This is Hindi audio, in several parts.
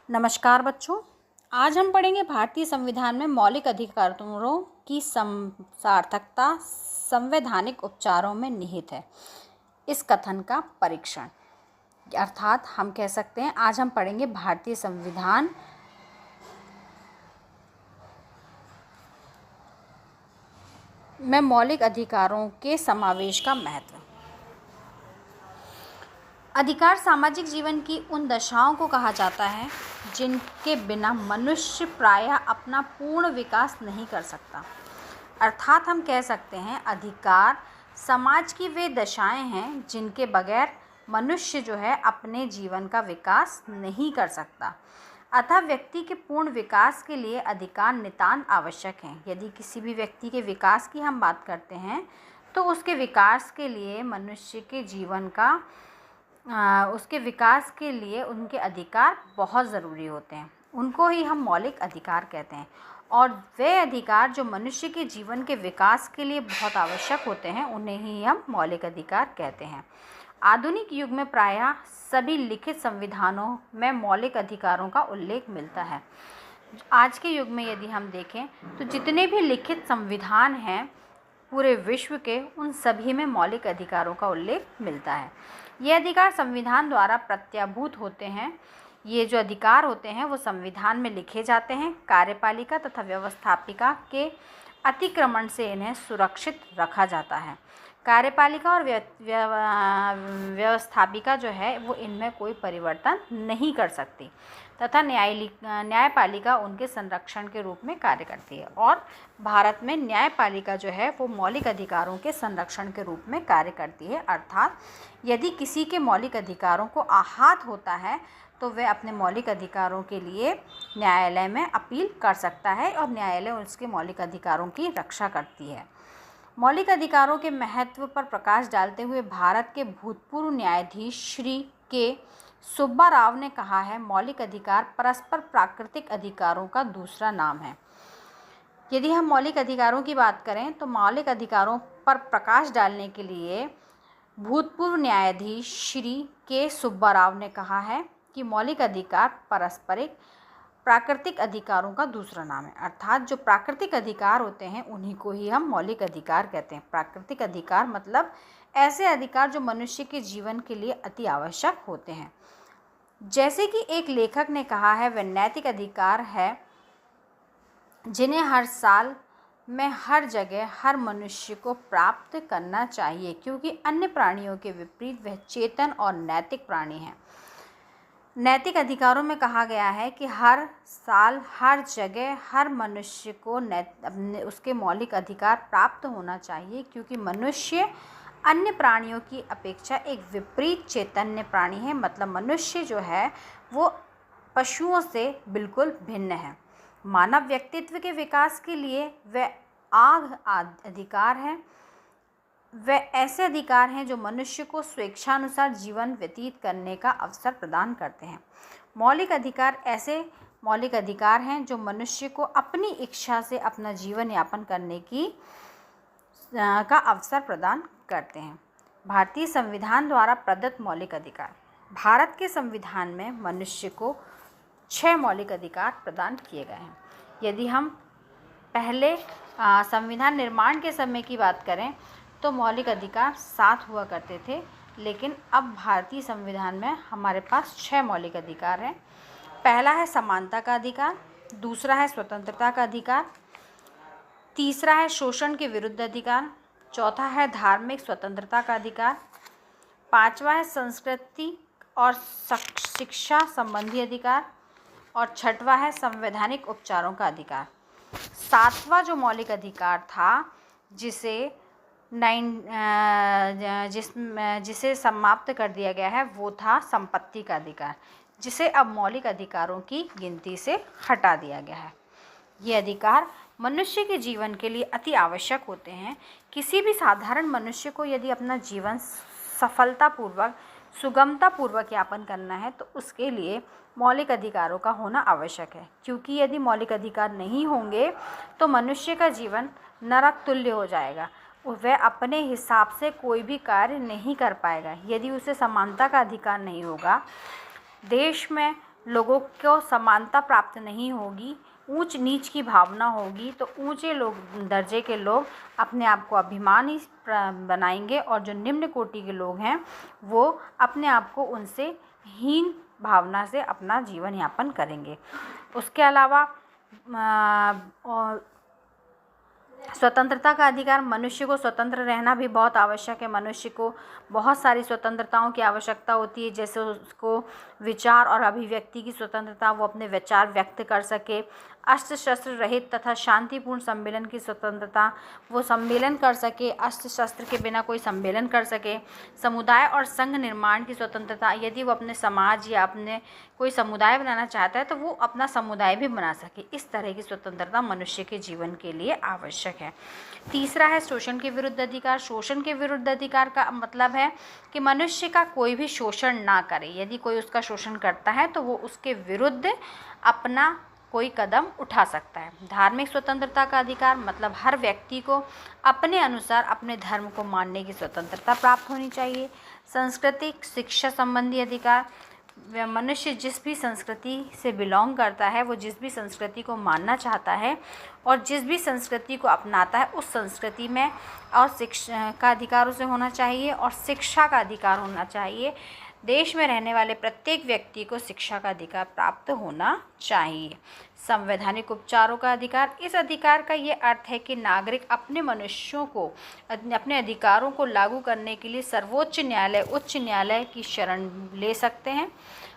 नमस्कार बच्चों, आज हम पढ़ेंगे भारतीय संविधान में मौलिक अधिकारों की सार्थकता संवैधानिक उपचारों में निहित है। इस कथन का परीक्षण, अर्थात हम कह सकते हैं आज हम पढ़ेंगे भारतीय संविधान में मौलिक अधिकारों के समावेश का महत्व। अधिकार सामाजिक जीवन की उन दशाओं को कहा जाता है जिनके बिना मनुष्य प्रायः अपना पूर्ण विकास नहीं कर सकता। अर्थात हम कह सकते हैं अधिकार समाज की वे दशाएं हैं जिनके बगैर मनुष्य जो है अपने जीवन का विकास नहीं कर सकता। अतः व्यक्ति के पूर्ण विकास के लिए अधिकार नितांत आवश्यक हैं। यदि किसी भी व्यक्ति के विकास की हम बात करते हैं तो उसके विकास के लिए मनुष्य के जीवन का उसके विकास के लिए उनके अधिकार बहुत ज़रूरी होते हैं। उनको ही हम मौलिक अधिकार कहते हैं और वे अधिकार जो मनुष्य के जीवन के विकास के लिए बहुत आवश्यक होते हैं उन्हें ही हम मौलिक अधिकार कहते हैं। आधुनिक युग में प्रायः सभी लिखित संविधानों में मौलिक अधिकारों का उल्लेख मिलता है। आज के युग में यदि हम देखें तो जितने भी लिखित संविधान हैं पूरे विश्व के, उन सभी में मौलिक अधिकारों का उल्लेख मिलता है। ये अधिकार संविधान द्वारा प्रत्याभूत होते हैं। ये जो अधिकार होते हैं वो संविधान में लिखे जाते हैं। कार्यपालिका तथा व्यवस्थापिका के अतिक्रमण से इन्हें सुरक्षित रखा जाता है। कार्यपालिका और व्यवस्थापिका जो है वो इनमें कोई परिवर्तन नहीं कर सकती तथा न्यायपालिका उनके संरक्षण के रूप में कार्य करती है। और भारत में न्यायपालिका जो है वो मौलिक अधिकारों के संरक्षण के रूप में कार्य करती है। अर्थात यदि किसी के मौलिक अधिकारों को आघात होता है तो वह अपने मौलिक अधिकारों के लिए न्यायालय में अपील कर सकता है और न्यायालय उसके मौलिक अधिकारों की रक्षा करती है। मौलिक अधिकारों के महत्व पर प्रकाश डालते हुए भारत के भूतपूर्व न्यायाधीश श्री के सुब्बा राव ने कहा है, मौलिक अधिकार परस्पर प्राकृतिक अधिकारों का दूसरा नाम है। यदि हम मौलिक अधिकारों की बात करें तो मौलिक अधिकारों पर प्रकाश डालने के लिए भूतपूर्व न्यायाधीश श्री के सुब्बा राव ने कहा है कि मौलिक अधिकार पारस्परिक प्राकृतिक अधिकारों का दूसरा नाम है। अर्थात जो प्राकृतिक अधिकार होते हैं उन्हीं को ही हम मौलिक अधिकार कहते हैं। प्राकृतिक अधिकार मतलब ऐसे अधिकार जो मनुष्य के जीवन के लिए अति आवश्यक होते हैं। जैसे कि एक लेखक ने कहा है, वह नैतिक अधिकार है जिन्हें हर साल में हर जगह हर मनुष्य को प्राप्त करना चाहिए, क्योंकि अन्य प्राणियों के विपरीत वह चेतन और नैतिक प्राणी है। नैतिक अधिकारों में कहा गया है कि हर साल हर जगह हर मनुष्य को उसके मौलिक अधिकार प्राप्त होना चाहिए, क्योंकि मनुष्य अन्य प्राणियों की अपेक्षा एक विपरीत चैतन्य प्राणी है। मतलब मनुष्य जो है वो पशुओं से बिल्कुल भिन्न है। मानव व्यक्तित्व के विकास के लिए वह अधिकार है। वे ऐसे अधिकार हैं जो मनुष्य को स्वेच्छानुसार जीवन व्यतीत करने का अवसर प्रदान करते हैं। मौलिक अधिकार ऐसे मौलिक अधिकार हैं जो मनुष्य को अपनी इच्छा से अपना जीवन यापन करने का अवसर प्रदान करते हैं। भारतीय संविधान द्वारा प्रदत्त मौलिक अधिकार। भारत के संविधान में मनुष्य को 6 मौलिक अधिकार प्रदान किए गए हैं। यदि हम पहले संविधान निर्माण के समय की बात करें तो मौलिक अधिकार 7 हुआ करते थे, लेकिन अब भारतीय संविधान में हमारे पास 6 मौलिक अधिकार हैं। पहला है समानता का अधिकार, दूसरा है स्वतंत्रता का अधिकार, तीसरा है शोषण के विरुद्ध अधिकार, चौथा है धार्मिक स्वतंत्रता का अधिकार, पांचवा है संस्कृति और शिक्षा संबंधी अधिकार और छठवां है संवैधानिक उपचारों का अधिकार। सातवां जो मौलिक अधिकार था जिसे समाप्त कर दिया गया है वो था संपत्ति का अधिकार, जिसे अब मौलिक अधिकारों की गिनती से हटा दिया गया है। ये अधिकार मनुष्य के जीवन के लिए अति आवश्यक होते हैं। किसी भी साधारण मनुष्य को यदि अपना जीवन सफलतापूर्वक सुगमतापूर्वक यापन करना है तो उसके लिए मौलिक अधिकारों का होना आवश्यक है, क्योंकि यदि मौलिक अधिकार नहीं होंगे तो मनुष्य का जीवन नरक तुल्य हो जाएगा। वह अपने हिसाब से कोई भी कार्य नहीं कर पाएगा। यदि उसे समानता का अधिकार नहीं होगा, देश में लोगों को समानता प्राप्त नहीं होगी, ऊंच नीच की भावना होगी, तो ऊंचे दर्जे के लोग अपने आप को अभिमानी बनाएंगे और जो निम्न कोटि के लोग हैं वो अपने आप को उनसे हीन भावना से अपना जीवन यापन करेंगे। उसके अलावा स्वतंत्रता का अधिकार, मनुष्य को स्वतंत्र रहना भी बहुत आवश्यक है। मनुष्य को बहुत सारी स्वतंत्रताओं की आवश्यकता होती है, जैसे उसको विचार और अभिव्यक्ति की स्वतंत्रता, वो अपने विचार व्यक्त कर सके, अस्त्र शस्त्र रहित तथा शांतिपूर्ण सम्मेलन की स्वतंत्रता, वो सम्मेलन कर सके, अस्त्र शस्त्र के बिना कोई सम्मेलन कर सके, समुदाय और संघ निर्माण की स्वतंत्रता, यदि वो अपने समाज या अपने कोई समुदाय बनाना चाहता है तो वो अपना समुदाय भी बना सके। इस तरह की स्वतंत्रता मनुष्य के जीवन के लिए आवश्यक है। तीसरा है शोषण के विरुद्ध अधिकार। शोषण के विरुद्ध अधिकार का मतलब है कि मनुष्य का कोई भी शोषण ना करे। यदि कोई उसका शोषण करता है तो वो उसके विरुद्ध अपना कोई कदम उठा सकता है। धार्मिक स्वतंत्रता का अधिकार मतलब हर व्यक्ति को अपने अनुसार अपने धर्म को मानने की स्वतंत्रता प्राप्त होनी चाहिए। सांस्कृतिक शिक्षा संबंधी अधिकार, मनुष्य जिस भी संस्कृति से बिलोंग करता है, वो जिस भी संस्कृति को मानना चाहता है और जिस भी संस्कृति को अपनाता है, उस संस्कृति में और शिक्षा का अधिकार उसे होना चाहिए और शिक्षा का अधिकार होना चाहिए। देश में रहने वाले प्रत्येक व्यक्ति को शिक्षा का अधिकार प्राप्त होना चाहिए। संवैधानिक उपचारों का अधिकार, इस अधिकार का ये अर्थ है कि नागरिक अपने मनुष्यों को अपने अधिकारों को लागू करने के लिए सर्वोच्च न्यायालय, उच्च न्यायालय की शरण ले सकते हैं।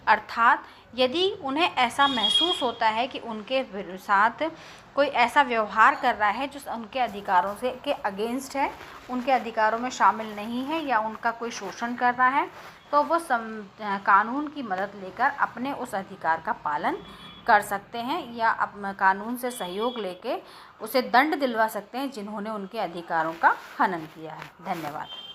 अर्थात यदि उन्हें ऐसा महसूस होता है कि उनके साथ कोई ऐसा व्यवहार कर रहा है जो उनके अधिकारों से के अगेंस्ट है, उनके अधिकारों में शामिल नहीं है या उनका कोई शोषण कर रहा है, तो वो कानून की मदद लेकर अपने उस अधिकार का पालन कर सकते हैं या कानून से सहयोग लेके उसे दंड दिलवा सकते हैं जिन्होंने उनके अधिकारों का हनन किया है। धन्यवाद।